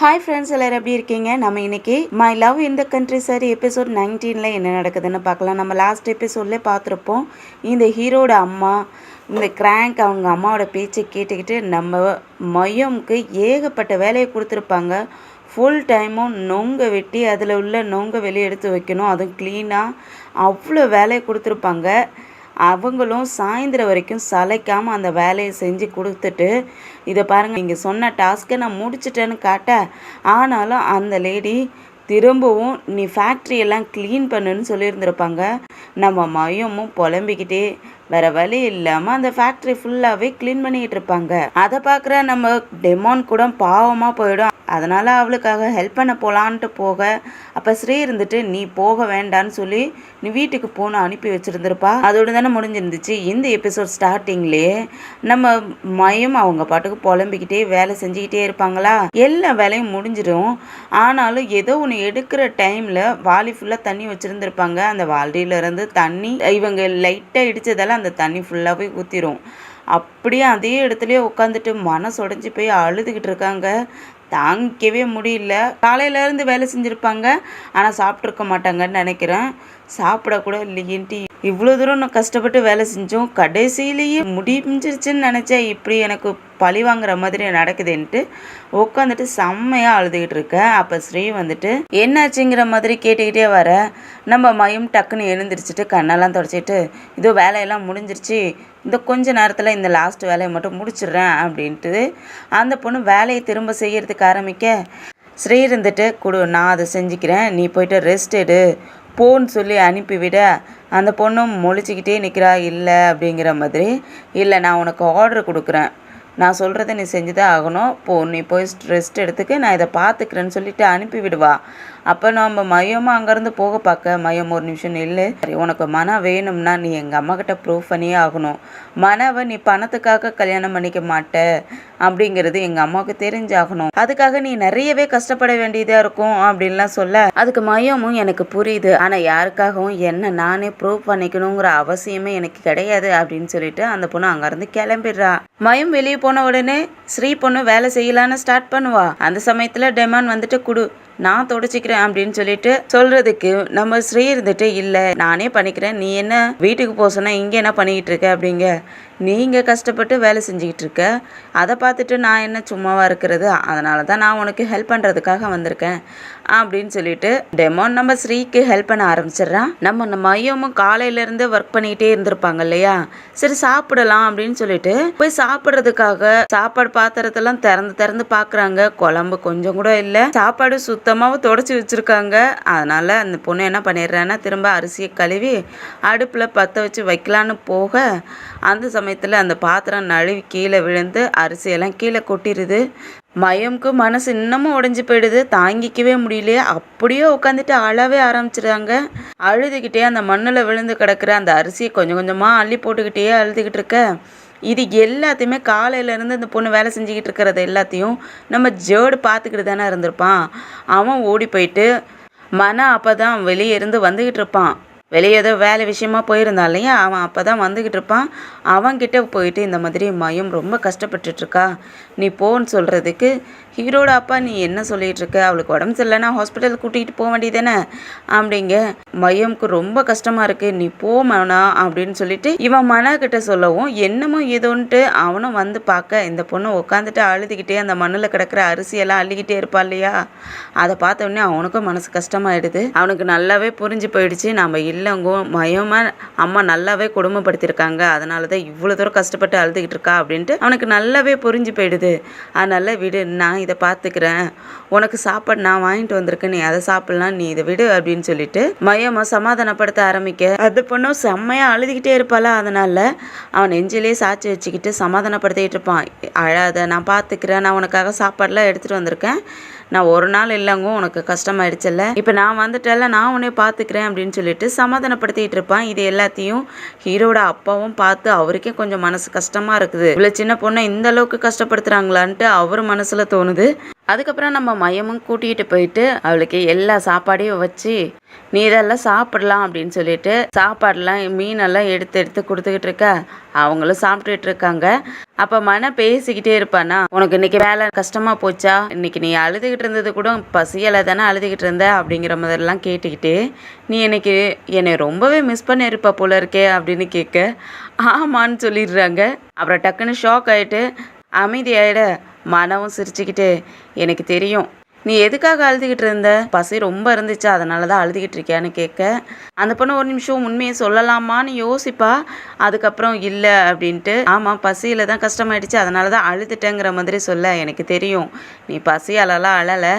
Hi friends, எல்லோரும் எப்படி இருக்கீங்க? நம்ம இன்னைக்கு my love in the country sorry episode 19ல் என்ன நடக்குதுன்னு பார்க்கலாம். நம்ம லாஸ்ட் எபிசோட்லேயே பார்த்துருப்போம். இந்த ஹீரோட அம்மா இந்த கிராங்க் அவங்க அம்மாவோட பேச்சை கேட்டுக்கிட்டு நம்ம மையமுக்கு ஏகப்பட்ட வேலையை கொடுத்துருப்பாங்க. ஃபுல் டைமும் நொங்க வெட்டி அதில் உள்ள நொங்க வெளியே எடுத்து வைக்கணும், அதுவும் க்ளீனாக அவ்வளோ வேலையை கொடுத்துருப்பாங்க. அவங்களும் சாயந்தரம் வரைக்கும் சளைக்காமல் அந்த வேலையை செஞ்சு கொடுத்துட்டு, இதை பாருங்கள், நீங்கள் சொன்ன டாஸ்க்கை நான் முடிச்சிட்டேன்னு காட்ட, ஆனாலும் அந்த லேடி திரும்பவும் நீ ஃபேக்ட்ரியெல்லாம் க்ளீன் பண்ணுன்னு சொல்லியிருந்திருப்பாங்க. நம்ம மையமும் புலம்பிக்கிட்டே வேறு வழி இல்லாமல் அந்த ஃபேக்ட்ரி ஃபுல்லாகவே க்ளீன் பண்ணிக்கிட்டு இருப்பாங்க. அதை பார்க்குற நம்ம டெமான் கூட பாவமாக போயிடும். அதனால் அவளுக்காக ஹெல்ப் பண்ண போகலான்ட்டு போக, அப்போ ஸ்ரீ இருந்துட்டு நீ போக வேண்டான்னு சொல்லி நீ வீட்டுக்கு போன அனுப்பி வச்சுருந்துருப்பா. அதோடு தானே முடிஞ்சிருந்துச்சு. இந்த எபிசோட் ஸ்டார்டிங்லேயே நம்ம மையம் அவங்க பாட்டுக்கு புலம்பிக்கிட்டே வேலை செஞ்சுக்கிட்டே இருப்பாங்களா, எல்லா வேலையும் முடிஞ்சிடும். ஆனாலும் ஏதோ ஒன்று எடுக்கிற டைமில் வாளி ஃபுல்லாக தண்ணி வச்சுருந்துருப்பாங்க. அந்த வாளியிலேருந்து தண்ணி இவங்க லைட்டாக இடித்ததால் அந்த தண்ணி ஃபுல்லாகவே ஊற்றிடும். அப்படியே அதே இடத்துலையே உட்காந்துட்டு மனசு உடஞ்சி போய் அழுதுகிட்டு இருக்காங்க. தாங்கிக்கவே முடியல. காலையிலேருந்து வேலை செஞ்சுருப்பாங்க, ஆனால் சாப்பிட்ருக்க மாட்டாங்கன்னு நினைக்கிறேன். சாப்பிடக்கூட இல்லையேன்ட்டு இவ்வளோ தூரம் நான் கஷ்டப்பட்டு வேலை செஞ்சோம், கடைசியிலேயே முடிஞ்சிருச்சுன்னு நினச்சேன். இப்படி எனக்கு பழி வாங்குற மாதிரி நடக்குதுன்ட்டு உட்காந்துட்டு செம்மையாக அழுதுகிட்டு இருக்கேன். அப்போ ஸ்ரீ வந்துட்டு என்னாச்சுங்கிற மாதிரி கேட்டுக்கிட்டே வர, நம்ம மையம் டக்குன்னு எழுந்திரிச்சிட்டு கண்ணெல்லாம் தொடச்சிட்டு, இதோ வேலையெல்லாம் முடிஞ்சிருச்சு, இந்த கொஞ்ச நேரத்தில் இந்த லாஸ்ட் வேலையை மட்டும் முடிச்சிடுறேன் அப்படின்ட்டு அந்த பொண்ணு வேலையை திரும்ப செய்யறதுக்கு ஆரம்பிக்க, ஸ்ரீ இருந்துட்டு கொடு, நான் அதை செஞ்சுக்கிறேன், நீ போய்ட்டு ரெஸ்ட் எடு போன்னு சொல்லி அனுப்பிவிட, அந்த பொண்ணும் முழிச்சிக்கிட்டே நிற்கிறா. இல்லை அப்படிங்கிற மாதிரி, இல்லை நான் உனக்கு ஆர்டர் கொடுக்குறேன், நான் சொல்கிறத நீ செஞ்சு தான் ஆகணும், நீ போய் ரெஸ்ட் எடுத்துக்க, நான் இதை பார்த்துக்கிறேன்னு சொல்லிட்டு அனுப்பி விடுவா. அப்போ நம்ம மையமாக அங்கேருந்து போக பார்க்க, மையம் ஒரு நிமிஷம் இல்லை, சரி உனக்கு மனம் வேணும்னா நீ எங்கள் அம்மாக்கிட்ட ப்ரூவ் பண்ணியே ஆகணும், மனவை நீ பணத்துக்காக கல்யாணம் பண்ணிக்க மாட்ட அப்படிங்கிறது எங்கள் அம்மாவுக்கு தெரிஞ்சாகணும், அதுக்காக நீ நிறையவே கஷ்டப்பட வேண்டியதாக இருக்கும் அப்படின்லாம் சொல்ல, அதுக்கு மையமும் எனக்கு புரியுது, ஆனால் யாருக்காகவும் என்ன நானே ப்ரூவ் பண்ணிக்கணுங்கிற அவசியமே எனக்கு கிடையாது அப்படின்னு சொல்லிட்டு அந்த பொண்ணு அங்கேருந்து கிளம்பிடுறா. மையம் வெளியே போன உடனே ஸ்ரீ பொண்ணு வேலை செய்யலான்னு ஸ்டார்ட் பண்ணுவா. அந்த சமயத்தில் டெமான் வந்துட்டு குடு, நான் தொடச்சிக்கிறேன் அப்படின்னு சொல்லிட்டு சொல்றதுக்கு நம்ம ஸ்ரீ இருந்துட்டு இல்லை நானே பண்ணிக்கிறேன், நீ என்ன வீட்டுக்கு போக சொன்னா இங்கே என்ன பண்ணிக்கிட்டு இருக்க அப்படிங்க, நீங்கள் கஷ்டப்பட்டு வேலை செஞ்சுக்கிட்டு இருக்க, அதை பார்த்துட்டு நான் என்ன சும்மாவாக இருக்கிறது, அதனால தான் நான் உனக்கு ஹெல்ப் பண்ணுறதுக்காக வந்திருக்கேன் அப்படின்னு சொல்லிட்டு டெமான் நம்ம ஸ்ரீக்கு ஹெல்ப் பண்ண ஆரம்பிச்சிடுறான். நம்ம மையமும் காலையிலேருந்து ஒர்க் பண்ணிக்கிட்டே இருந்திருப்பாங்க இல்லையா, சரி சாப்பிடலாம் அப்படின்னு சொல்லிட்டு போய் சாப்பிட்றதுக்காக சாப்பாடு பாத்திரத்தெல்லாம் திறந்து திறந்து பார்க்குறாங்க. குழம்பு கொஞ்சம் கூட இல்லை, சாப்பாடு சுத்தமாக தொடச்சி வச்சுருக்காங்க. அதனால் அந்த பொண்ணு என்ன பண்ணிடுறான்னா திரும்ப அரிசியை கழுவி அடுப்பில் பற்ற வச்சு வைக்கலான்னு போக, அந்த சமயத்தில் அந்த பாத்திரம் நழுவி கீழே விழுந்து அரிசியெல்லாம் கீழே கொட்டிடுது. மையமுக்கு மனசு இன்னமும் உடஞ்சி போயிடுது, தாங்கிக்கவே முடியலையே, அப்படியே உட்காந்துட்டு அழவே ஆரம்பிச்சிடுறாங்க. அழுதுகிட்டே அந்த மண்ணில் விழுந்து கிடக்கிற அந்த அரிசியை கொஞ்சம் கொஞ்சமாக அள்ளி போட்டுக்கிட்டே அழுதுகிட்டு இருக்க, இது எல்லாத்தையுமே காலையிலேருந்து இந்த பொண்ணு வேலை செஞ்சுக்கிட்டு இருக்கிறது எல்லாத்தையும் நம்ம ஜேர்டு பார்த்துக்கிட்டு தானே இருந்திருப்பான். அவன் ஓடி போயிட்டு அப்போ தான் வெளியே இருந்து வந்துக்கிட்டு இருப்பான். வெளியே ஏதோ வேலை விஷயமா போயிருந்தான் இல்லையா, அவன் அப்போ தான் வந்துக்கிட்டு இருப்பான். அவன்கிட்ட போயிட்டு இந்த மாதிரி மையம் ரொம்ப கஷ்டப்பட்டுட்ருக்கா, நீ போன்னு சொல்கிறதுக்கு ஹீரோட அப்பா நீ என்ன சொல்லிகிட்டு இருக்க, அவளுக்கு உடம்பு சரியில்லைன்னா ஹாஸ்பிட்டல் கூட்டிகிட்டு போக வேண்டியதானே அப்படிங்க, மையமுக்கு ரொம்ப கஷ்டமாக இருக்குது, நீ போமானா அப்படின்னு சொல்லிட்டு இவன் மனக்கிட்ட சொல்லவும், என்னமோ ஏதோன்ட்டு அவனும் வந்து பார்க்க, இந்த பொண்ணு உட்காந்துட்டு அழுதுகிட்டே அந்த மண்ணில் கிடக்கிற அரிசியெல்லாம் அள்ளிக்கிட்டே இருப்பா இல்லையா, அதை பார்த்த உடனே அவனுக்கும் மனசு கஷ்டமாயிடுது. அவனுக்கு நல்லாவே புரிஞ்சு போயிடுச்சு, நம்ம இல்லைங்கோ மையமாக அம்மா நல்லாவே கொடுமைப்படுத்தியிருக்காங்க, அதனால தான் இவ்வளோ தூரம் கஷ்டப்பட்டு அழுதுகிட்டு இருக்கா அப்படின்ட்டு அவனுக்கு நல்லாவே புரிஞ்சு போயிடுது. அதனால விடு, நான் இதை பார்த்துக்கிறேன், உனக்கு சாப்பாடு நான் வாங்கிட்டு வந்திருக்கேன், நீ அதை சாப்பிட்லாம், நீ இதை விடு அப்படின்னு சொல்லிட்டு மையமாக சமாதானப்படுத்த ஆரம்பிக்க, அது பொண்ணும் செம்மையாக அழுதுகிட்டே இருப்பாளா, அதனால அவன் நெஞ்சிலே சாட்சி வச்சுக்கிட்டு சமாதானப்படுத்திக்கிட்டு இருப்பான். அழாத, நான் பார்த்துக்கிறேன், நான் உனக்காக சாப்பாடெலாம் எடுத்துகிட்டு வந்திருக்கேன், நான் ஒரு நாள் இல்லைங்க உனக்கு கஷ்டமாயிடுச்சல்ல, இப்போ நான் வந்துட்டல, நான் உன்னை பார்த்துக்கிறேன் அப்படின்னு சொல்லிட்டு சமாதானப்படுத்திக்கிட்டு இருப்பான். இது எல்லாத்தையும் ஹீரோட அப்பாவும் பார்த்து அவருக்கே கொஞ்சம் மனசு கஷ்டமாக இருக்குது, இவ்வளோ சின்ன பொண்ணை இந்த அளவுக்கு கஷ்டப்படுத்துகிறாங்களான்ட்டு அவர் மனசில் தோணுது. அதுக்கப்புறம் நம்ம மையமும் கூட்டிகிட்டு போயிட்டு அவளுக்கு எல்லா சாப்பாடையும் வச்சு நீ இதெல்லாம் சாப்பிடலாம் அப்படின்னு சொல்லிட்டு சாப்பாடெல்லாம் மீனெல்லாம் எடுத்து எடுத்து கொடுத்துக்கிட்டு இருக்க. அவங்களும் சாப்பிட்டுட்டு இருக்காங்க. அப்போ மன பேசிக்கிட்டே இருப்பானா, உனக்கு இன்னைக்கு வேலை கஷ்டமாக போச்சா, இன்னைக்கு நீ அழுதுகிட்டு இருந்தது கூட பசியால் தானே அழுதுகிட்டு இருந்த அப்படிங்கிற மாதிரிலாம் கேட்டுக்கிட்டு, நீ இன்னைக்கு என்னை ரொம்பவே மிஸ் பண்ணியிருப்ப போல இருக்கே அப்படின்னு கேட்க ஆமான்னு சொல்லிடுறாங்க. அப்புறம் டக்குன்னு ஷாக் ஆகிட்டு அமைதியாயிட மனவும் சிரிச்சுக்கிட்டு, எனக்கு தெரியும் நீ எதுக்காக அழுதுகிட்டு இருந்த, பசி ரொம்ப இருந்துச்சு அதனால தான் அழுதுகிட்டு இருக்கியான்னு கேட்க, அந்த பொண்ணு ஒரு நிமிஷம் உண்மையை சொல்லலாமான்னு யோசிப்பா. அதுக்கப்புறம் இல்லை அப்படின்ட்டு, ஆமாம் பசியில் தான் கஷ்டமாயிடுச்சு அதனால தான் அழுதுட்டேங்கிற மாதிரி சொல்ல, எனக்கு தெரியும் நீ பசியாலலாம் அழலை,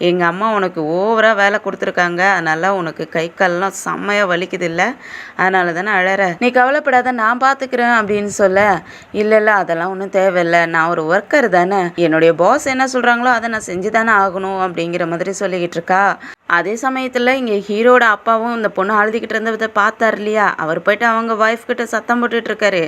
எங்கள் அம்மா உனக்கு ஓவராக வேலை கொடுத்துருக்காங்க, அதனால உனக்கு கை கால்லாம் செம்மையாக வலிக்குது இல்லை, அதனால தானே அழற, நீ கவலைப்படாத நான் பார்த்துக்கிறேன் அப்படின்னு சொல்ல, இல்லை அதெல்லாம் ஒன்றும் தேவையில்லை, நான் ஒரு ஒர்க்கர் தானே, என்னுடைய பாஸ் என்ன சொல்கிறாங்களோ அதை நான் செஞ்சு தானே ஆகணும் அப்படிங்கிற மாதிரி சொல்லிக்கிட்டு இருக்கா. அதே சமயத்தில் இங்கே ஹீரோட அப்பாவும் இந்த பொண்ணு அழுதுகிட்டு இருந்ததை பார்த்தார் இல்லையா, அவர் போயிட்டு அவங்க ஒய்ஃப் கிட்ட சத்தம் போட்டுட்டு இருக்காரு,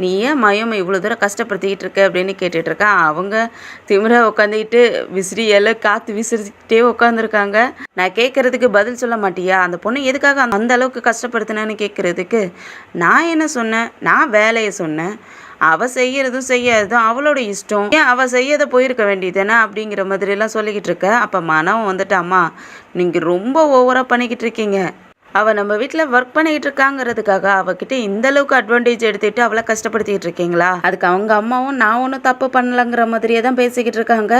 நீ ஏன் மயம் இவ்வளோ தூரம் கஷ்டப்படுத்திக்கிட்டு இருக்க அப்படின்னு கேட்டுட்டு இருக்கா. அவங்க திமிர உட்காந்துக்கிட்டு விசிறி எல்லாம் காற்று விசிறிக்கிட்டே உட்காந்துருக்காங்க. நான் கேட்கறதுக்கு பதில் சொல்ல மாட்டியா, அந்த பொண்ணு எதுக்காக அந்த அளவுக்கு கஷ்டப்படுத்தினேன்னு கேட்கறதுக்கு, நான் என்ன சொன்னேன், நான் வேலையை சொன்னேன், அவள் செய்யறதும் செய்யாததும் அவளோட இஷ்டம், ஏன் அவள் செய்யதை போயிருக்க வேண்டியதுதானே அப்படிங்கிற மாதிரிலாம் சொல்லிக்கிட்டு இருக்க. அப்போ மனம் வந்துட்டு, அம்மா நீங்கள் ரொம்ப ஓவராக பண்ணிக்கிட்டு இருக்கீங்க, அவள் நம்ம வீட்டில் ஒர்க் பண்ணிக்கிட்டு இருக்காங்கிறதுக்காக அவகிட்ட இந்த அளவுக்கு அட்வான்டேஜ் எடுத்துகிட்டு அவளை கஷ்டப்படுத்திக்கிட்டு இருக்கீங்களா, அதுக்கு அவங்க அம்மாவும் நான் ஒன்றும் தப்பு பண்ணலங்கிற மாதிரியே தான் பேசிக்கிட்டு இருக்காங்க.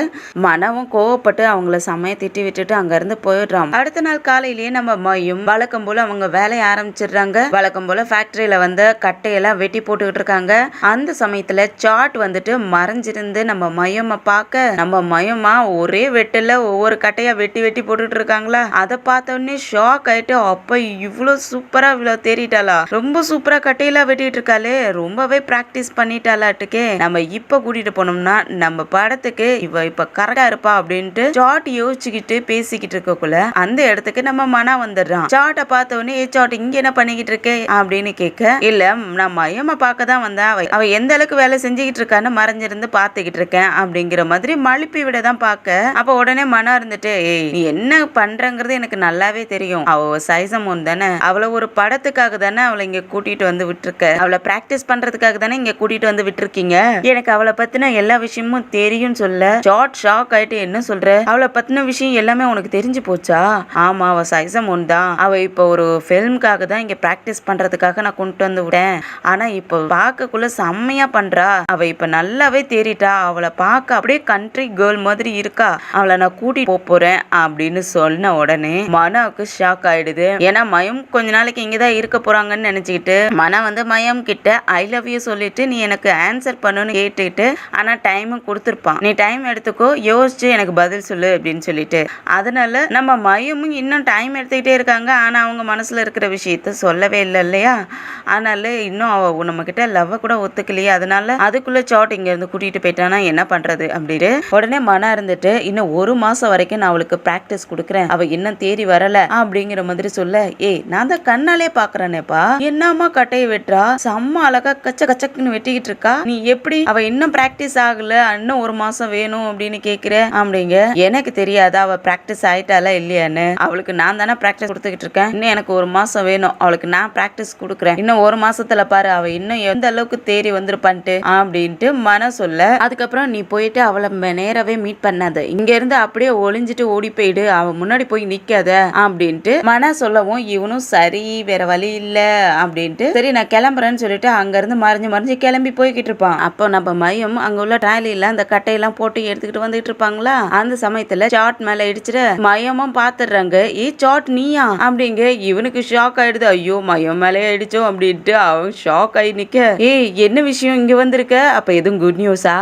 மனவும் கோவப்பட்டு அவங்கள செம்மையை திட்டி விட்டுட்டு அங்கேருந்து போயிடுறான். அடுத்த நாள் காலையிலேயே நம்ம மையும் வழக்கம் போல் அவங்க வேலையை ஆரம்பிச்சிடுறாங்க. வழக்கம் போல் ஃபேக்ட்ரியில் வந்து கட்டையெல்லாம் வெட்டி போட்டுக்கிட்டு இருக்காங்க. அந்த சமயத்தில் சாட் வந்துட்டு மறைஞ்சிருந்து நம்ம மையம்மை பார்க்க, நம்ம மையம்மா ஒரே வெட்டில் ஒவ்வொரு கட்டையாக வெட்டி வெட்டி போட்டுக்கிட்டு இருக்காங்களா, அதை பார்த்தோன்னே ஷாக் ஆகிட்டு, அப்போ இவ்வளோ சூப்பராக இவ்வளோ தேறிட்டாளா, ரொம்ப சூப்பராக கட்டையெல்லாம் வெட்டிட்டு இருக்காளே, ரொம்பவே ப்ராக்டிஸ் பண்ணிட்டாளாட்டுக்கே, நம்ம இப்போ கூட்டிகிட்டு போனோம்னா நம்ம படத்துக்கு இவ இப்போ கரெக்டாக இருப்பா அப்படின்ட்டு சாட் யோசிச்சுக்கிட்டு பேசிக்கிட்டு இருக்கக்குள்ள அந்த இடத்துக்கு நம்ம மனா வந்துடுறான். சாட்டை பார்த்தோன்னே, ஏ சாட் இங்கே என்ன பண்ணிக்கிட்டு இருக்கே அப்படின்னு கேட்க, இல்லை நான் மையம்மை பார்க்க தான் வந்தேன், அவ எந்த அளவுக்கு வேலை செஞ்சுக்கிட்டு இருக்கான்னு மறைஞ்சிருந்து பார்த்துக்கிட்டு இருக்கேன் அப்படிங்கிற மாதிரி மழுப்பி விட தான் பார்க்க. அப்போ உடனே மனா இருந்துட்டு, ஏய் நீ என்ன பண்றங்கிறது எனக்கு நல்லாவே தெரியும், அவ சைசம் தானே, அவளை ஒரு படத்துக்காக தானே அவளை இங்க கூட்டிட்டு வந்து விட்டுருக்க, அவளை பிராக்டிஸ் பண்றதுக்காக தானே இங்க கூட்டிட்டு வந்து விட்டுருக்கீங்க, எனக்கு அவளை பத்தின எல்லா விஷயமும் தெரியும் சொல்ல. சாட் ஷாக் ஆயிட்டு, என்ன சொல்ற, அவளை பத்தின விஷயம் எல்லாமே உனக்கு தெரிஞ்சு போச்சா, ஆமா அவ சைசம் தான், அவ இப்போ ஒரு ஃபிலிம்காக தான் இங்க பிராக்டிஸ் பண்றதுக்காக நான் கொண்டு வந்து விட்டேன், ஆனா இப்போ பார்க்கக்குள்ள செம்மையா பண்றா, அவ இப்ப நல்லாவே தேறிட்டா, அவளை பார்க்க அப்படியே கண்ட்ரி கேர்ள் மாதிரி இருக்கா, அவளை நான் கூட்டிட்டு போறேன் அப்படின்னு சொன்ன உடனே மனாவுக்கு ஷாக் ஆயிடுது. ஏன்னா மயம் கொஞ்ச நாளைக்கு இங்கதான் இருக்க போறாங்கன்னு நினைச்சுக்கிட்டு மன வந்து மயம் கிட்ட ஐ லவ் யூ சொல்லிட்டு நீ எனக்கு ஆன்சர் பண்ணுன்னு கேட்டுக்கிட்டு, ஆனா டைமும் கொடுத்துருப்பான், நீ டைம் எடுத்துக்கோ யோசிச்சு எனக்கு பதில் சொல்லு அப்படின்னு சொல்லிட்டு, அதனால நம்ம மயமும் இன்னும் டைம் எடுத்துக்கிட்டே இருக்காங்க. ஆனா அவங்க மனசுல இருக்கிற விஷயத்த சொல்லவே இல்லை இல்லையா, அதனால இன்னும் அவ நம்ம கிட்ட லவ் கூட ஒத்துக்கலையே, அதனால அதுக்குள்ள சாட் இங்க இருந்து கூட்டிட்டு போயிட்டானா என்ன பண்றது அப்படின்னு உடனே மன இருந்துட்டு, இன்னும் 1 மாசம் வரைக்கும் நான் அவளுக்கு பிராக்டிஸ் கொடுக்குறேன், அவ இன்னும் தேறி வரல அப்படிங்கிற மாதிரி சொல்ல, ஏய் நான் தான் கண்ணாலே பாக்குறேனேப்பா, என்னம்மா கட்டையை வெட்டுறா, செம்ம அழகா கச்ச கச்சக்குன்னு வெட்டிக்கிட்டு இருக்கா, நீ எப்படி அவ இன்னும் பிராக்டிஸ் ஆகல, இன்னும் 1 மாசம் வேணும் அப்படின்னு கேக்குற அப்படிங்க. எனக்கு தெரியாதா அவ பிராக்டிஸ் ஆயிட்டாலா இல்லையான்னு, அவளுக்கு நான் தானே பிராக்டிஸ் கொடுத்துக்கிட்டு இருக்கேன், இன்னும் எனக்கு 1 மாசம் வேணும், அவளுக்கு நான் பிராக்டிஸ் கொடுக்குறேன், இன்னும் 1 மாசத்துல பாரு அவ இன்னும் எந்த அளவுக்கு தேறி வந்துருப்பான்ட்டு அப்படின்ட்டு மன சொல்ல. அதுக்கப்புறம் நீ போயிட்டு அவளை நேராவே மீட் பண்ணாத, இங்க இருந்து அப்படியே ஒளிஞ்சிட்டு ஓடி போயிடு, அவ முன்னாடி போய் நிக்காத அப்படின்ட்டு மன சொல்லவும், இவனும் சரி வேற வழி இல்ல அப்படின்ட்டு சரி நான் கிளம்புறேன்னு சொல்லிட்டு அங்க இருந்து மறைஞ்சு கிளம்பி போய்கிட்டு இருப்பான். அப்போ நம்ம மையம் அங்க உள்ள ட்ராலியில அந்த கட்டையெல்லாம் போட்டு எடுத்துக்கிட்டு வந்துட்டு இருப்பாங்களா, அந்த சமயத்துல சாட் மேல இடிச்சிட்டு மயமும் பாத்துடுறாங்க, ஏ சாட் நீயா அப்படிங்க. இவனுக்கு ஷாக் ஆயிடுது, ஐயோ மயம் மேலே அடிச்சோம் அப்படின்ட்டு அவன் ஷாக் ஆகி நிக்க, ஏய் என்ன விஷயம் இங்க வந்திருக்க, அப்ப எதுவும் குட் நியூஸா,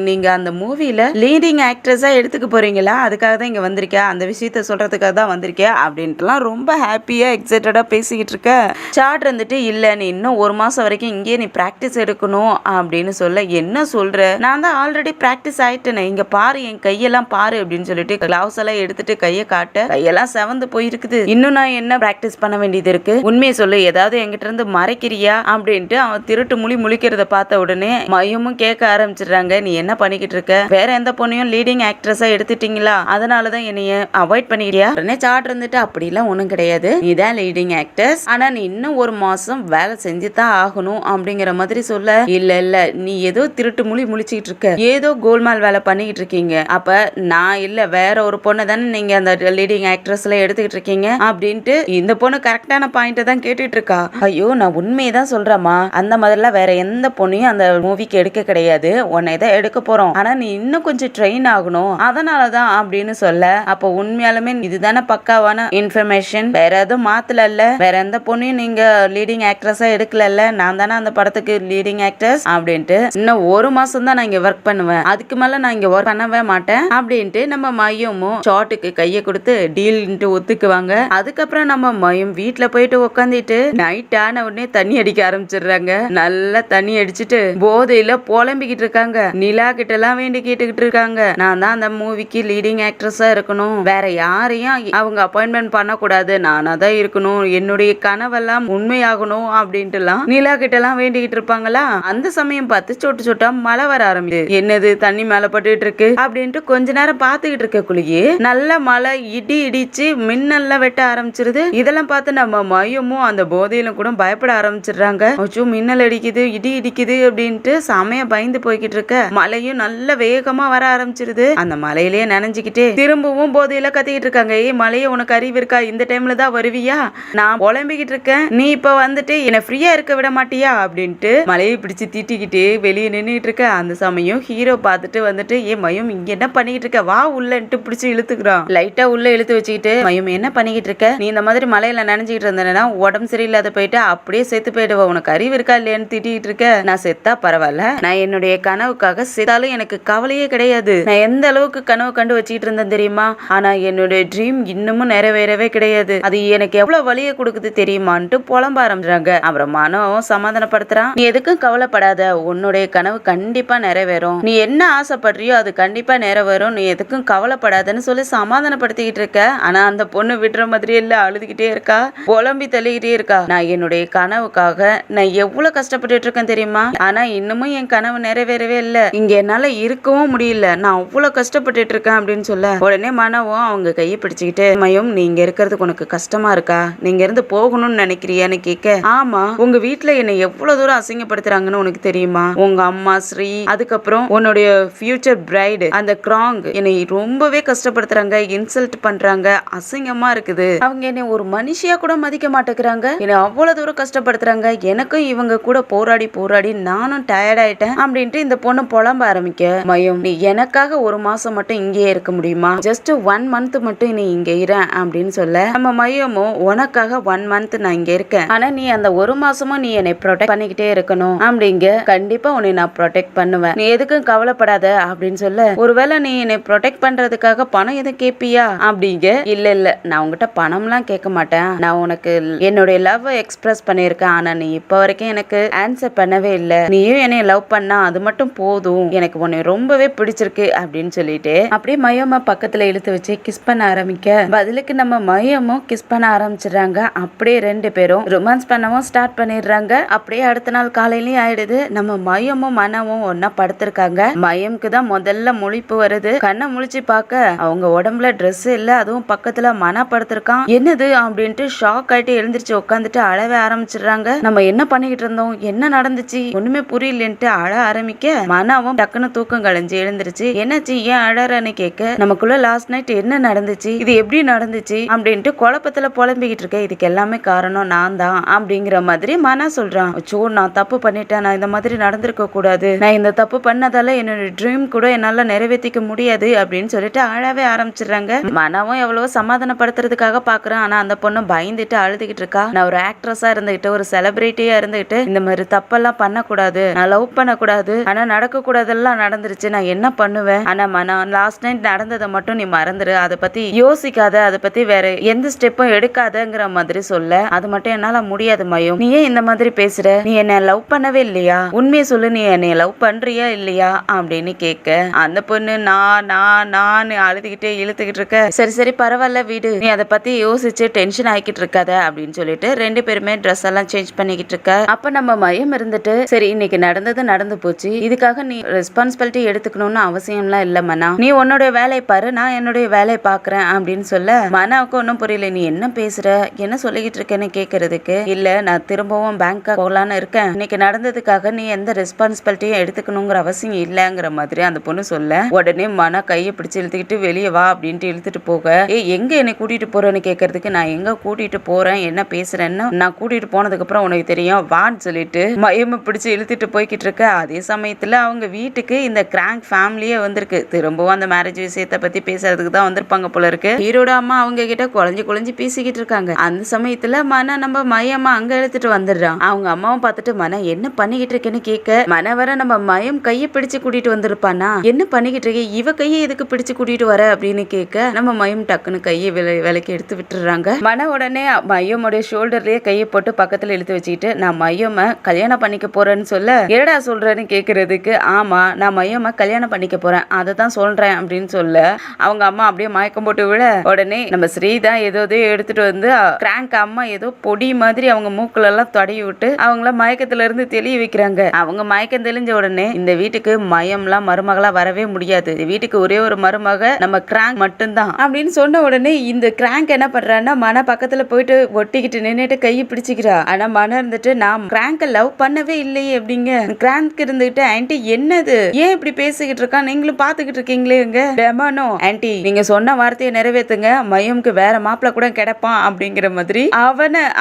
நீங்க அந்த மூவில லீடிங் ஆக்ட்ரஸா எடுத்துக்க போறீங்களா, அதுக்காக தான் இங்க வந்திருக்கா, அந்த விஷயத்த சொல்றதுக்காக தான் வந்திருக்கேன் அப்படின்ட்டுலாம் ரொம்ப ஹாப்பி அப்படியே எக்ஸைட்டடா பேசிக்கிட்டு இருக்க சாட் இருந்துட்டு இல்ல நீ இன்னும் 1 மாசம் வரைக்கும் இங்கேயே நீ பிராக்டிஸ் எடுக்கணும் அப்படின்னு சொல்ல என்ன சொல்ற நான் தான் ஆல்ரெடி பிராக்டிஸ் ஆயிட்டேனே இங்க பாரு என் கையெல்லாம் பாரு அப்படின்னு சொல்லிட்டு கிளவுஸ் எல்லாம் எடுத்துட்டு கையை காட்ட கையெல்லாம் செவந்து போயிருக்குது. இன்னும் நான் என்ன பிராக்டிஸ் பண்ண வேண்டியது இருக்கு உண்மையை சொல்லு ஏதாவது என்கிட்ட இருந்து மறைக்கிறியா அப்படின்ட்டு அவன் திருட்டு முழிக்கிறத பார்த்த உடனே மையமும் கேட்க ஆரம்பிச்சிடுறாங்க நீ என்ன பண்ணிக்கிட்டு இருக்க வேற எந்த பொண்ணையும் லீடிங் ஆக்ட்ரஸா எடுத்துட்டீங்களா அதனாலதான் என்னைய அவாய்ட் பண்ணிக்கிறியா உடனே சாட் இருந்துட்டு அப்படிலாம் ஒண்ணும் கிடையாது நீதான் லீடிங் ஆக்டர்ஸ் ஆனா நீ இன்னும் 1 மாசம் வேலை செஞ்சுதான் ஆகணும் அப்படிங்கிற மாதிரி சொல்ல இல்ல நீ ஏதோ திருட்டு முழிச்சுக்கிட்டு இருக்க ஏதோ கோல்மால் வேலை பண்ணிக்கிட்டு இருக்கீங்க அப்ப நான் இல்ல வேற ஒரு பொண்ணை தானே நீங்க அந்த லீடிங் ஆக்ட்ரஸ்ல எடுத்துக்கிட்டு இருக்கீங்க அப்படின்ட்டு இந்த பொண்ணு கரெக்டான பாயிண்ட தான் கேட்டுட்டு இருக்கா. ஐயோ நான் உண்மையதான் சொல்றேமா அந்த மாதிரிலாம் வேற எந்த பொண்ணையும் அந்த மூவிக்கு எடுக்க கிடையாது உன்னை தான் எடுக்க போறோம் ஆனா நீ இன்னும் கொஞ்சம் ட்ரெயின் ஆகணும் அதனாலதான் அப்படின்னு சொல்ல அப்ப உண்மையாலுமே இதுதானே பக்காவான இன்ஃபர்மேஷன் வேற எதுவும் மாத்தல வேற எந்த பொண்ணையும் நீங்க லீடிங் ஆக்ட்ரஸா எடுக்கல நான் தானே அந்த படத்துக்கு லீடிங் ஆக்டர்ஸ் அப்படின்ட்டு இன்னும் 1 மாசம் தான் நான் இங்க ஒர்க் பண்ணுவேன் அதுக்கு மேல நான் இங்க ஒர்க் பண்ணவே மாட்டேன் அப்படின்ட்டு நம்ம மையமும் ஷார்ட்டுக்கு கையை கொடுத்து டீல்ன்ட்டு ஒத்துக்குவாங்க. அதுக்கப்புறம் நம்ம மையம் வீட்டுல போயிட்டு உட்காந்துட்டு நைட் ஆன உடனே தண்ணி அடிக்க ஆரம்பிச்சிடுறாங்க. நல்லா தண்ணி அடிச்சுட்டு போதையில புலம்பிக்கிட்டு இருக்காங்க. நிலா கிட்ட எல்லாம் வேண்டி கேட்டுக்கிட்டு இருக்காங்க நான் தான் அந்த மூவிக்கு லீடிங் ஆக்ட்ரஸா இருக்கணும் வேற யாரையும் அவங்க அப்பாயின்மெண்ட் பண்ணக்கூடாது நானா தான் இருக்கணும் என்னுடைய கனவெல்லாம் உண்மையாகணும் அப்படின்ட்டு எல்லாம் நிலா கிட்ட எல்லாம் வேண்டிக்கிட்டு இருப்பாங்களா. அந்த சமயம் பார்த்து சொட்டு சொட்டா மழை வர ஆரம்பிது. என்னது தண்ணி மேல பட்டுட்டு இருக்கு அப்படின்ட்டு கொஞ்ச நேரம் பாத்துக்கிட்டு இருக்க குளியே நல்ல மழை இடிச்சு மின்னல்ல வெட்ட ஆரம்பிச்சிருது. இதெல்லாம் பார்த்து நம்ம மையமும் அந்த போதையிலும் கூட பயப்பட ஆரம்பிச்சிடுறாங்க. மின்னல் அடிக்குது இடி இடிக்குது அப்படின்ட்டு சமய பயந்து போய்கிட்டு இருக்க மழையும் நல்ல வேகமா வர ஆரம்பிச்சிருது. அந்த மலையிலேயே நனைஞ்சுக்கிட்டே திரும்பவும் போதையில கத்திக்கிட்டு இருக்காங்க. மலைய உனக்கு அறிவு இருக்கா இந்த டைம்ல தான் வருவியா நான் புலம்பிக்கிட்டு இருக்கேன் நீ இப்ப வந்துட்டு என்ன ஃப்ரீயா இருக்க விட மாட்டியா அப்படின்ட்டு மலையை பிடிச்சு தீட்டிக்கிட்டு வெளியே நின்றுட்டு இருக்க. அந்த சமயம் ஹீரோ பார்த்துட்டு வந்துட்டு மயம் இங்க என்ன பண்ணிக்கிட்டு இருக்க வா உள்ளன்ட்டு பிடிச்சு இழுத்துக்கிறான். லைட்டா உள்ள இழுத்து வச்சுக்கிட்டு மயம் என்ன பண்ணிக்கிட்டு இருக்க நீ இந்த மாதிரி மலையில நினைஞ்சுக்கிட்டு இருந்தேன்னா உடம்பு சரியில்லாத போயிட்டு அப்படியே செத்து போயிடுவ உனக்கு அறிவு இருக்கா இல்லையான்னு திட்டிட்டு இருக்க. நான் செத்தா பரவாயில்ல நான் என்னுடைய கனவுக்காக செத்தாலும் எனக்கு கவலையே கிடையாது. நான் எந்த அளவுக்கு கனவு கண்டு வச்சுக்கிட்டு இருந்தேன் தெரியுமா ஆனா என்னுடைய ட்ரீம் இன்னமும் நிறைவேறவே கிடையாது அது எனக்கு எவ்வளவு வலியை கொடுக்குது தெரியுமான்ட்டு புலம்ப ஆரம்பிச்சாங்க. அப்புறம் மனம் சமாதானப்படுத்துறான் நீ எதுக்கும் கவலைப்படாத உன்னுடைய கனவு கண்டிப்பா நிறைவேறும் நீ என்ன ஆசைப்படுறியோ அது கண்டிப்பா நிறைவேறும் நீ எதுக்கும் கவலைப்படாதன்னு சொல்லி சமாதானப்படுத்திக்கிட்டு இருக்க. ஆனா அந்த பொண்ணு விடுற மாதிரியே இல்ல அழுதுகிட்டே இருக்கா புலம்பி தள்ளிக்கிட்டே இருக்கா. நான் என்னுடைய கனவுக்காக நான் எவ்வளவு கஷ்டப்பட்டு இருக்கேன் தெரியுமா ஆனா இன்னமும் என் கனவு நிறைவேறவே இல்லை இங்க என்னால இருக்கவும் முடியல நான் அவ்வளவு கஷ்டப்பட்டு இருக்கேன் அப்படின்னு சொல்ல உடனே மனவும் அவங்க கையை பிடிச்சுக்கிட்டு மயம் நீங்க இருக்கிறதுக்கு உனக்கு கஷ்டமா இருக்கா நீங்க இருந்து போகணும்னு நினைக்கிறியான்னு கேட்க ஆமா உங்க வீட்டுல என்னை எவ்வளவு தூரம் அசிங்கப்படுத்துறாங்கன்னு உனக்கு தெரியுமா உங்க அம்மா ஸ்ரீ அதுக்கப்புறம் உன்னுடைய ஃபியூச்சர் பிரைடு அந்த கிராங் என்னை ரொம்பவே கஷ்டப்படுத்துறாங்க இன்சல்ட் பண்றாங்க அசிங்கமா இருக்குது அவங்க என்னை ஒரு மனுஷியா கூட மதிக்க மாட்டேங்கிறாங்க என்னை அவ்வளவு தூரம் கஷ்டப்படுத்துறாங்க எனக்கும் இவங்க கூட போராடி நானும் டயர்ட் ஆயிட்டேன் அப்படின்ட்டு இந்த பொண்ணு புலம்ப ஆரம்பிக்க மயம் நீ எனக்காக 1 மாசம் மட்டும் இங்கேயே இருக்க முடியுமா ஜஸ்ட் 1 மந்த் மட்டும் நீ இங்க இரு அப்படின்னு சொல்ல நம்ம மையமும் உனக்காக 1 மந்த் நான் இங்க இருக்கேன் ஆனா நீ அந்த 1 மாசமும் நீ என்னை ப்ரொடெக்ட் பண்ணிக்கிட்டே இருக்கணும் அப்படிங்க கண்டிப்பா உன்னை நான் ப்ரொடெக்ட் பண்ணுவேன் நீ எதுக்கும் கவலைப்படாத அப்படின்னு சொல்ல ஒருவேளை நீ என்னை ப்ரொடெக்ட் பண்றதுக்காக பணம் எதுவும் கேட்பியா அப்படிங்க இல்ல நான் உங்ககிட்ட பணம்லாம் கேட்க மாட்டேன் நான் உனக்கு என்னுடைய லவ் எக்ஸ்பிரஸ் பண்ணிருக்கேன் ஆனா நீ இப்ப வரைக்கும் எனக்கு ஆன்சர் பண்ணவே இல்ல நீயும் என்னை லவ் பண்ணா அது மட்டும் போதும் எனக்கு உன்னை ரொம்பவே பிடிச்சிருக்கு அப்படின்னு சொல்லிட்டு அப்படியே மயமா பக்கத்துல இழுத்து வச்சு கிஸ் பண்ண ஆரம்பிக்க பதிலுக்கு நம்ம மயமும் கிஸ் பண்ண ஆரம்பிச்சிடுறாங்க. அப்படியே 2 பேரும் ரொமான்ஸ் பண்ணவும் ஸ்டார்ட் பண்ணிடுறாங்க. அப்படியே அடுத்த நாள் காலையிலயும் ஆயிடுது. நம்ம மயமும் மனமும் ஒன்னா படுத்திருக்காங்க. மயமுக்கு தான் முதல்ல முழிப்பு வருது. கண்ணை முழிச்சு பார்க்க அவங்க உடம்புல ட்ரெஸ் இல்ல அதுவும் பக்கத்துல மன படுத்திருக்கான். என்னது அப்படின்ட்டு ஷாக் ஆயிட்டு எழுந்திருச்சு உட்காந்துட்டு அழவே ஆரம்பிச்சிடுறாங்க. நம்ம என்ன பண்ணிக்கிட்டு இருந்தோம் என்ன நடந்துச்சு ஒண்ணுமே புரியலன்ட்டு அழ ஆரம்பிக்க மனவும் டக்குன்னு தூக்கம் கலைஞ்சு எழுந்திருச்சு. என்னாச்சு ஏன் அழறன்னு கேட்க நமக்குள்ள லாஸ்ட் நைட் என்ன நடந்துச்சு இது எப்படி நடந்துச்சு அப்படின்ட்டு குழப்பத்துல புலம்பிக்கிட்டு இருக்க. இதுக்கு எல்லாமே காரணம் நான் தான் அப்படிங்கிற மாதிரி மனா சொல்றான். நான் தப்பு பண்ணிட்டேன் நான் இந்த மாதிரி நடந்திருக்க கூடாது நான் இந்த தப்பு பண்ணதால என்னோட ட்ரீம் கூட என்னால நிறைவேற்றிக்க முடியாது அப்படின்னு சொல்லிட்டு அழவே ஆரம்பிச்சிடுறாங்க. மனவும் எவ்வளவோ சமாதானப்படுத்துறதுக்காக பாக்குறான். ஆனா அந்த பொண்ணு பயந்துட்டு அழுதுகிட்டு இருக்கா. நான் ஒரு ஆக்ட்ரஸா இருந்துகிட்டு ஒரு செலிபிரிட்டியா இருந்துகிட்டு இந்த மாதிரி தப்பெல்லாம் பண்ணக்கூடாது நான் லவ் பண்ணக்கூடாது ஆனா நடக்க கூடாதெல்லாம் நடந்துருச்சு நான் என்ன பண்ணுவேன் ஆனா மனம் லாஸ்ட் நைட் நடந்ததை மட்டும் நீ மறந்துரு அதை பத்தி யோசிக்காத அதை பத்தி வேற எந்த ஸ்டெப்பும் எடுக்காதங்கிற மாதிரி சொல்ல, அது மட்டும் என்னால முடியாது மயம், நீ ஏன் இந்த மாதிரி பேசுற, நீ என்ன லவ் பண்ணவே இல்லையா, உண்மையை சொல்லு, நீ என்னை லவ் பண்றியா இல்லையா அப்படின்னு கேட்க, அந்த பொண்ணு நான் அழுதுகிட்டே இழுத்துக்கிட்டு இருக்க, சரி சரி பரவாயில்ல வீடு, நீ அதை பத்தி யோசிச்சு டென்ஷன் ஆகிக்கிட்டு இருக்காத அப்படின்னு சொல்லிட்டு ரெண்டு பேருமே ட்ரெஸ் எல்லாம் சேஞ்ச் பண்ணிக்கிட்டு இருக்க. அப்ப நம்ம மயம் இருந்துட்டு, சரி இன்னைக்கு நடந்தது நடந்து போச்சு, இதுக்காக நீ ரெஸ்பான்சிபிலிட்டி எடுத்துக்கணும்னு அவசியம்லாம் இல்ல மனா, நீ உன்னோட வேலையை பாரு, நான் என்னுடைய வேலையை பாக்குறேன் அப்படின்னு சொல்ல, மனாவுக்கு ஒன்னும் புரியல, நீ என்ன பேசுற, என்ன சொல்லிக்கிட்டு இருக்கேன்னு கேக்குறதுக்கு, இல்ல நான் திரும்பவும் பேங்க் போகலான்னு இருக்கேன், இன்னைக்கு நடந்ததுக்காக நீ எந்த ரெஸ்பான்சிபிலிட்டியும் எடுத்துக்கணுங்கிற அவசியம் இல்லங்கிற மாதிரி அந்த பொண்ணு சொல்ல, உடனே மனா கையை பிடிச்சு இழுத்துக்கிட்டு வெளியே வா அப்படின்ட்டு இழுத்துட்டு போக, எங்க என்னை கூட்டிட்டு போறேன்னு கேட்கறதுக்கு, நான் எங்க கூட்டிட்டு போறேன் என்ன பேசுறேன்னு நான் கூட்டிட்டு போனதுக்கு அப்புறம் உனக்கு தெரியும் வான்னு சொல்லிட்டு மயம பிடிச்சு இழுத்துட்டு போய்கிட்டு இருக்க. அதே சமயத்துல அவங்க வீட்டுக்கு இந்த கிராங்க் ஃபேமிலியே வந்திருக்கு, திரும்பவும் அந்த மேரேஜ் விஷயத்தை பத்தி பேசுறதுக்கு தான் வந்திருப்பாங்க போல இருக்கு. ஹீரோட அம்மா அவங்க கிட்ட குழஞ்சு பேசிக்கிட்டு இருக்காங்க. அந்த சமயத்துல மன நம்ம மயமா அங்க எடுத்துட்டு வந்துடுறான். அவங்க அம்மாவும் பார்த்துட்டு மன என்ன பண்ணிக்கிட்டு இருக்கேன்னு கேட்க, மன வர நம்ம மயம் கையை பிடிச்சு கூட்டிட்டு வந்திருப்பானா, என்ன பண்ணிக்கிட்டு இருக்க, இவ கையை எதுக்கு பிடிச்சு கூட்டிட்டு வர அப்படின்னு கேட்க, நம்ம மயம் டக்குன்னு கையை விலைக்கு எடுத்து விட்டுறாங்க. மன உடனே மயமோட ஷோல்டர்லயே கையை போட்டு பக்கத்துல இழுத்து வச்சுக்கிட்டு, நான் மயம கல்யாணம் பண்ணிக்க போறேன்னு சொல்ல, ஏடா சொல்றேன்னு கேக்குறதுக்கு, ஆமா நான் மயம கல்யாணம் பண்ணிக்க போறேன் அதை தான் சொல்றேன் அப்படின்னு சொல்ல, அவங்க அம்மா அப்படியே மயக்கம் போட்டு விட, உடனே நம்ம ஸ்ரீதான் ஏதோ எடுத்துட்டு வந்து கிராங்க் அம்மா ஏதோ பொடி மாதிரி அவங்க மூக்குல எல்லாம் தடவி விட்டு அவங்கள மயக்கத்துல இருந்து தெளிய வைக்கிறாங்க. அவங்க மயக்கம் தெளிஞ்ச உடனே, இந்த வீட்டுக்கு மயம்லாம் மருமகளா வரவே முடியாது, இந்த வீட்டுக்கு ஒரே ஒரு மருமக நம்ம கிராங்க் மட்டும்தான் அப்படின்னு சொன்ன உடனே இந்த கிராங்க் என்ன பண்றான்னா, மன பக்கத்துல போயிட்டு ஒட்டிக்கிட்டு நின்னுட்டு கையை பிடிச்சிக்கிறா. ஆனா மன இருந்துட்டு, நான் கிராங்க லவ் பண்ணவே இல்லையே அப்படிங்க. கிராங்க் இருந்துட்டு, ஆன்ட்டி என்னது ஏன் இப்படி பேசிக்கிட்டு இருக்கா, நீங்களும் பாத்துக்கிட்டு இருக்கீங்களே எங்க டெமானோ ஆன்ட்டி, நீங்க சொன்ன வார்த்தையை நிறைவேற்றுங்க, மயம்க்கு வேற மாப்பிள்ள கூட கிடைப்பான் அப்படிங்கிற மாதிரி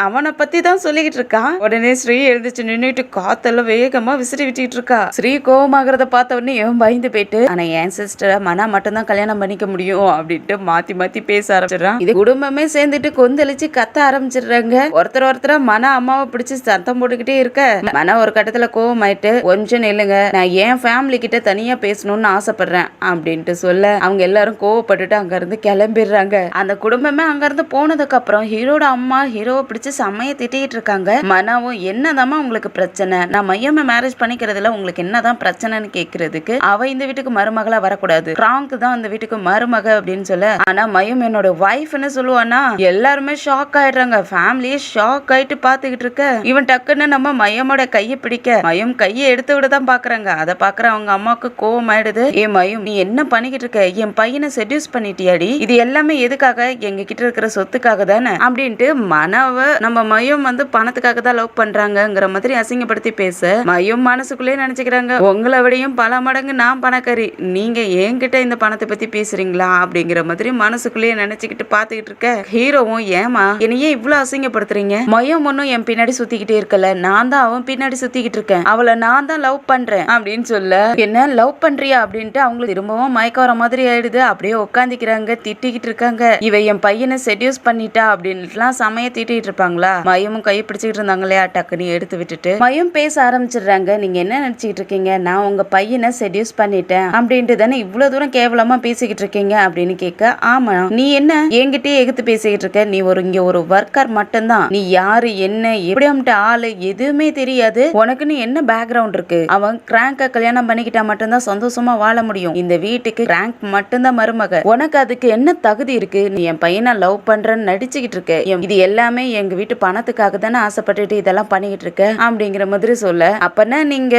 அவனை பத்தி தான் சொல்லிக்கிட்டு இருக்கான். உடனே ஸ்ரீ எழுந்துச்சு நின்னுட்டு காத்தெல்லாம் வேகமா விசிறி விட்டுட்டு இருக்கா. ஸ்ரீ கோவமாகறத பார்த்த உடனே பயந்து போயிட்டு, ஆனா என் சிஸ்டர் மனா மட்டும் தான் கல்யாணம் பண்ணிக்க முடியும் அப்படின்ட்டு மாத்தி பேச ஆரம்பிச்சிடறான். இது குடும்பமே சேர்ந்துட்டு கொந்தளிச்சு கத்த ஆரம்பிச்சிடுறாங்க. ஒருத்தர் மன அம்மாவை பிடிச்சு சத்தம் போட்டுக்கிட்டே இருக்க, மன ஒரு கட்டத்துல கோவம் ஆயிட்டு, கொஞ்சம் நில்லுங்க, நான் என் ஃபேமிலி கிட்ட தனியா பேசணும்னு ஆசைப்படுறேன் அப்படின்ட்டு சொல்ல, அவங்க எல்லாரும் கோவப்பட்டுட்டு அங்க இருந்து கிளம்பிடுறாங்க. அந்த குடும்பமே அங்க இருந்து போனதுக்கு அப்புறம் ஹீரோட அம்மா ஹீரோவை பிடிச்சு செம்மைய திட்டிட்டு இருக்காங்க. மனாவும், என்னதாம்மா உங்களுக்கு பிரச்சனை, நான் மையமா மேரேஜ் பண்ணிக்கிறதுல உங்களுக்கு என்னதான் பிரச்சனைன்னு கேக்குறதுக்கு, அவ இந்த வீட்டுக்கு மருமகளா வரக்கூடாது, கிராங்க் தான் இந்த வீட்டுக்கு மருமக அப்படின்னு சொல்ல, ஆனா மயம் என்னோட வைஃப்னு சொல்லுவானா, எல்லாருமே ஷாக் ஆயிடுறாங்க. ஃபேமிலியே ஷாக் ஆயிட்டு பாத்துக்கிட்டு இருக்க, இவன் டக்குன்னு நம்ம மயமோட கையை பிடிக்க, மயம் கையை எடுத்து விட தான் பாக்குறாங்க. அதை பாக்குற அவங்க அம்மாவுக்கு கோவம் ஆயிடுது. ஏ மயம், நீ என்ன பண்ணிக்கிட்டு இருக்க, என் பையனை செடியூஸ் பண்ணிட்டியாடி, இது எல்லாமே எதுக்காக, எங்க கிட்ட இருக்கிற சொத்துக்காக தானே அப்படின்ட்டு மனவ நம்ம மயம் வந்து பணத்துக்காக தான் லவ் பண்றாங்கங்கிற மாதிரி அசிங்கப்படுத்தி பேச, மயம் மனசுக்குள்ளே நினைச்சுக்கிறாங்க, உங்களை விடையும் பல மடங்கு நான் பணக்காரி, நீங்க என்கிட்ட இந்த பணத்தை பத்தி பேசுறீங்களா அப்படிங்கிற மாதிரி மனசுக்குள்ளேயே நினைச்சுக்கிட்டு பாத்துக்கிட்டு இருக்க. ஹீரோவும், ஏமா என்னையே இவ்வளவு அசிங்கப்படுத்துறீங்க, மயம் ஒன்னும் என் பின்னாடி சுத்திக்கிட்டே இருக்கல, நான் தான் அவன் பின்னாடி சுத்திக்கிட்டு இருக்கேன், அவளை நான் தான் லவ் பண்றேன் அப்படின்னு சொல்ல, என்ன லவ் பண்றியா அப்படின்ட்டு அவங்களுக்கு திரும்பவும் மயக்க வர மாதிரி ஆயிடுது. அப்படியே உட்காந்துக்கிறாங்க, திட்டிக்கிட்டு இருக்காங்க. இவ என் பையனை செடியூஸ் பண்ணிட்டா அப்படின்ட்டுலாம் சமைய திட்டிட்டு இருப்பாங்களா. மயமும் கையை பிடிச்சிக்கிட்டு இருந்தாங்க இல்லையா, டக்குன்னு எடுத்து விட்டுட்டு மயம் பேச ஆரம்பிச்சிடுறாங்க. நீங்க என்ன நினைச்சுக்கிட்டு இருக்கீங்க, நான் உங்க பையனை செடியூஸ் பண்ணிட்டேன் அப்படின்ட்டு தானே இவ்வளவு தூரம் கேவலமா பேசிக்கிட்டு இருக்கீங்க அப்படின்னு கேட்க, ஆமா நீ என்ன என்கிட்டயே எகுத்து பேசிக்கிட்டு இருக்க, நீ இங்க ஒரு ஒர்க்கர் மட்டும்தான், நீ யாரு என்ன எப்படி ஆளு எதுவுமே தெரியாது, உனக்குன்னு என்ன பேக்ரவுண்ட் இருக்கு, அவன் கிராங்க கல்யாணம் பண்ணிக்கிட்டா மட்டும்தான் சந்தோஷமா வாழ முடியும், இந்த வீட்டுக்கு கிராங்க் மட்டும்தான் மருமக, உனக்கு அதுக்கு என்ன தகுதி இருக்கு, நீ என் பையனை லவ் பண்றன்னு நடிச்சுக்கிட்டு இருக்க, இது எல்லாமே எங்க வீட்டு பணத்துக்காக தானே ஆசைப்பட்டுட்டு இதெல்லாம் பண்ணிக்கிட்டு இருக்க அப்படிங்கிற மாதிரி சொல்ல, அப்பனா நீங்க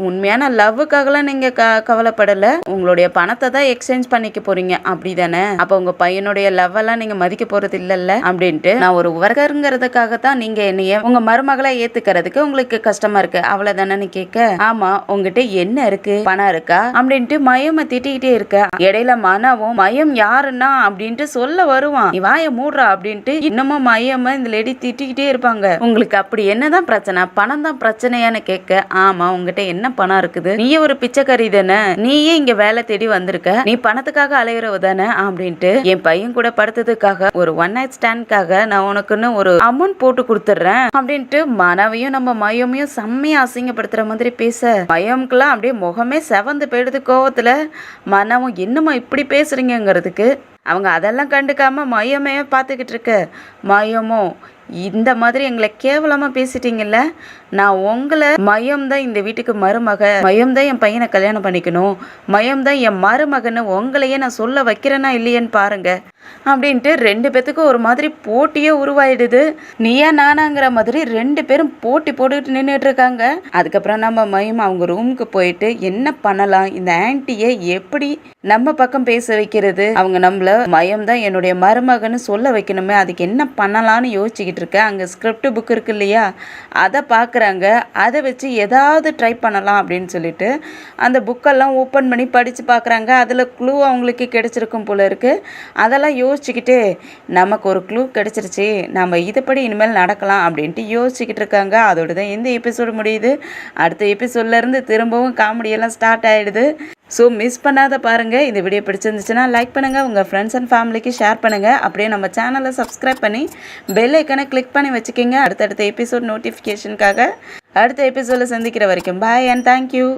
உண்மையான லவ்வுக்காகலாம் நீங்க கவலைப்படல, உங்களுடைய பணத்தை தான் எக்ஸ்சேஞ்ச் பண்ணிக்க போறீங்க அப்படிதானே, அப்ப உங்க பையனுடைய லவ் எல்லாம் நீங்க மதிக்க போறது இல்லல்ல அப்படின்ட்டு, நான் ஒரு ஒர்க்கருங்கிறதுக்காக தான் நீங்க என்னைய உங்க மருமகளை ஏத்துக்கிறதுக்கு உங்களுக்கு கஷ்டமா இருக்கு அவ்வளவுதானு கேட்க, ஆமா உங்ககிட்ட என்ன இருக்கு, பணம் இருக்கா அப்படின்ட்டு மயம திட்டிக்கிட்டே இருக்க. இடையில மனவும் மயம் யாருன்னா அப்படின்ட்டு சொல்ல வருவான், நீ வாய மூடுறா அப்படின்ட்டு இன்னமும் மயம இந்த லேடி திட்டிக்கிட்டே இருப்பாங்க. உங்களுக்கு அப்படி என்னதான் பிரச்சனை, பணம் தான் பிரச்சனையான்னு கேட்க, ஆமா உங்ககிட்ட என்ன பணம் இருக்குது, நீயே ஒரு பிச்சைக்காரி தானே, நீயே இங்க வேலை தேடி வந்திருக்க, நீ பணத்துக்காக அலையிறவ தானே அப்படின்ட்டு, என் பையன் கூட படுத்ததுக்காக ஒரு ஒன் நைட் ஸ்டாண்ட்காக நான் உனக்குன்னு ஒரு அமௌண்ட் போட்டு கொடுத்துட்றேன் அப்படின்ட்டு மனவையும் நம்ம மயமையும் செம்மையா அசிங்கப்படுத்துற மாதிரி பேச, மயம்க்குலாம் அப்படியே முகமே செவந்து போயிடுது கோவத்துல. மனவும் என்னமா இப்படி பேசுறீங்கிறதுக்கு, அவங்க அதெல்லாம் கண்டுக்காமல் மையமே பார்த்துக்கிட்டு இருக்க. மையமோ இந்த மாதிரி எங்களை கேவலமாக பேசிட்டீங்கல்ல, நான் உங்களை மையம் தான் இந்த வீட்டுக்கு மருமக, மையம் தான் என் பையனை கல்யாணம் பண்ணிக்கணும், மையம் தான் என் மருமகன்னு உங்களையே நான் சொல்ல வைக்கிறேன்னா இல்லையேன்னு பாருங்க அப்படின்ட்டு 2 பேத்துக்கும் ஒரு மாதிரி போட்டியே உருவாயிடுது. நீயா நானாங்கிற மாதிரி 2 பேரும் போட்டி போட்டுக்கிட்டு நின்றுட்டு இருக்காங்க. அதுக்கப்புறம் நம்ம மையம் அவங்க ரூமுக்கு போயிட்டு என்ன பண்ணலாம், இந்த ஆன்ட்டியை எப்படி நம்ம பக்கம் பேச வைக்கிறது, அவங்க நம்மள மையம் தான் என்னுடைய மருமகன்னு சொல்ல வைக்கணுமே, அதுக்கு என்ன பண்ணலான்னு யோசிச்சுக்கிட்டு இருக்க. அங்கே ஸ்கிரிப்ட் புக் இருக்கு இல்லையா, அதை பார்க்குறாங்க. அதை வச்சு ஏதாவது ட்ரை பண்ணலாம் அப்படின்னு சொல்லிட்டு அந்த புக்கெல்லாம் ஓப்பன் பண்ணி படித்து பார்க்குறாங்க. அதில் க்ளூ அவங்களுக்கு கிடைச்சிருக்கும் போல இருக்குது. அதெல்லாம் யோசிச்சுக்கிட்டு நமக்கு ஒரு க்ளூ கிடச்சிருச்சு, நம்ம இதுபடி இனிமேல் நடக்கலாம் அப்படின்ட்டு யோசிச்சுக்கிட்டு இருக்காங்க. அதோடு தான் இந்த எபிசோடு முடியுது. அடுத்த எபிசோட்லேருந்து திரும்பவும் காமெடியெல்லாம் ஸ்டார்ட் ஆகிடுது. ஸோ மிஸ் பண்ணாத பாருங்கள். இந்த வீடியோ பிடிச்சிருந்துச்சுன்னா லைக் பண்ணுங்கள், உங்கள் ஃப்ரெண்ட்ஸ் அண்ட் ஃபேமிலிக்கு ஷேர் பண்ணுங்கள். அப்படியே நம்ம சேனலை சப்ஸ்கிரைப் பண்ணி பெல் ஐக்கனை கிளிக் பண்ணி வச்சுக்கோங்க அடுத்தடுத்த எபிசோட் நோட்டிஃபிகேஷனுக்காக. அடுத்த எபிசோடில் சந்திக்கிற வரைக்கும் பாய் அண்ட் தேங்க்யூ.